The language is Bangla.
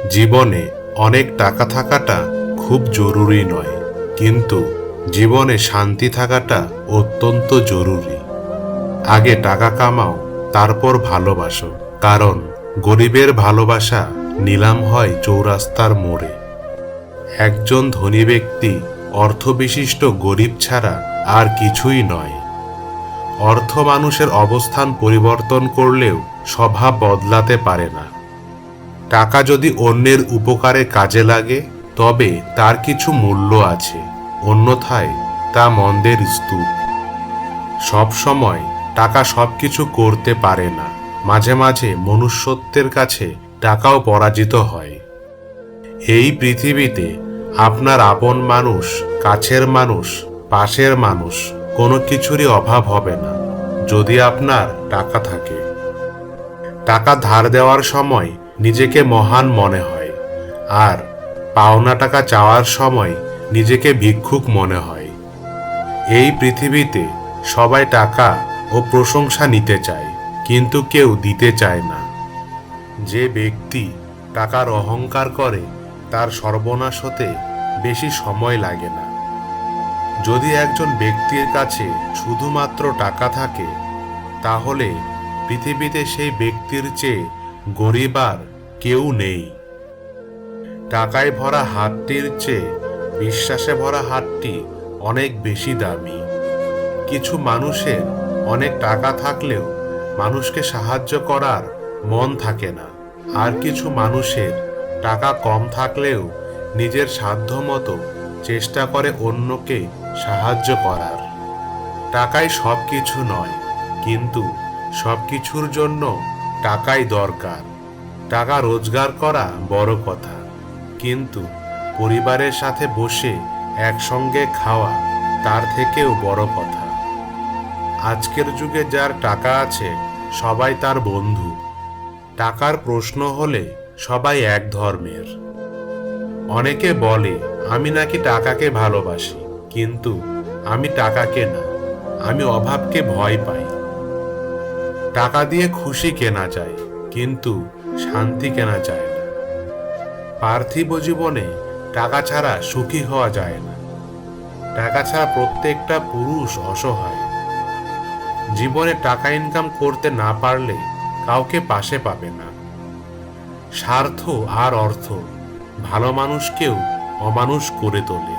জীবনে অনেক টাকা থাকাটা খুব জরুরি নয়, কিন্তু জীবনে শান্তি থাকাটা অত্যন্ত জরুরি। আগে টাকা কামাও, তারপর ভালোবাসো, কারণ গরিবের ভালোবাসা নিলাম হয় চৌরাস্তার মোড়ে। একজন ধনী ব্যক্তি অর্থবিশিষ্ট গরিব ছাড়া আর কিছুই নয়। অর্থ মানুষের অবস্থান পরিবর্তন করলেও স্বভাব বদলাতে পারে না। টাকা যদি অন্যের উপকারে কাজে লাগে তবে তার কিছু মূল্য আছে, অন্যথায় তা মন্দের স্তূপ। সব সময় টাকা সবকিছু করতে পারে না, মাঝে মাঝে মনুষ্যত্বের কাছে টাকাও পরাজিত হয়। এই পৃথিবীতে আপনার আপন মানুষ, কাছের মানুষ, পাশের মানুষ কোনো কিছুরই অভাব হবে না, যদি আপনার টাকা থাকে। টাকা ধার দেওয়ার সময় নিজেকে মহান মনে হয়, আর পাওনা টাকা চাওয়ার সময় নিজেকে ভিক্ষুক মনে হয়। এই পৃথিবীতে সবাই টাকা ও প্রশংসা নিতে চায়, কিন্তু কেউ দিতে চায় না। যে ব্যক্তি টাকার অহংকার করে তার সর্বনাশ হতে বেশি সময় লাগে না। যদি একজন ব্যক্তির কাছে শুধুমাত্র টাকা থাকে, তাহলে পৃথিবীতে সেই ব্যক্তির চেয়ে গরিব আর কেউ নেই। টাকায় ভরা হাতটির চেয়ে বিশ্বাসে ভরা হাতটি অনেক বেশি দামি। কিছু মানুষের অনেক টাকা থাকলেও মানুষকে সাহায্য করার মন থাকে না, আর কিছু মানুষের টাকা কম থাকলেও নিজের সাধ্যমতো চেষ্টা করে অন্যকে সাহায্য করার। টাকাই সব কিছু নয়, কিন্তু সব কিছুর জন্য টাকাই দরকার। টাকা রোজগার করা বড় কথা, কিন্তু পরিবারের সাথে বসে একসঙ্গে খাওয়া তার থেকেও বড় কথা। আজকের যুগে যার টাকা আছে সবাই তার বন্ধু। টাকার প্রশ্ন হলে সবাই এক ধর্মের। অনেকে বলে আমি নাকি টাকাকে ভালোবাসি, কিন্তু আমি টাকাকে না, আমি অভাবকে ভয় পাই। টাকা দিয়ে খুশি কেনা যায়, কিন্তু শান্তি কেনা যায় না। পার্থিব জীবনে টাকা ছাড়া সুখী হওয়া যায় না। টাকা ছাড়া প্রত্যেকটা পুরুষ অসহায়। জীবনে টাকা ইনকাম করতে না পারলে কাউকে পাশে পাবে না। স্বার্থ আর অর্থ ভালো মানুষকেও অমানুষ করে তোলে।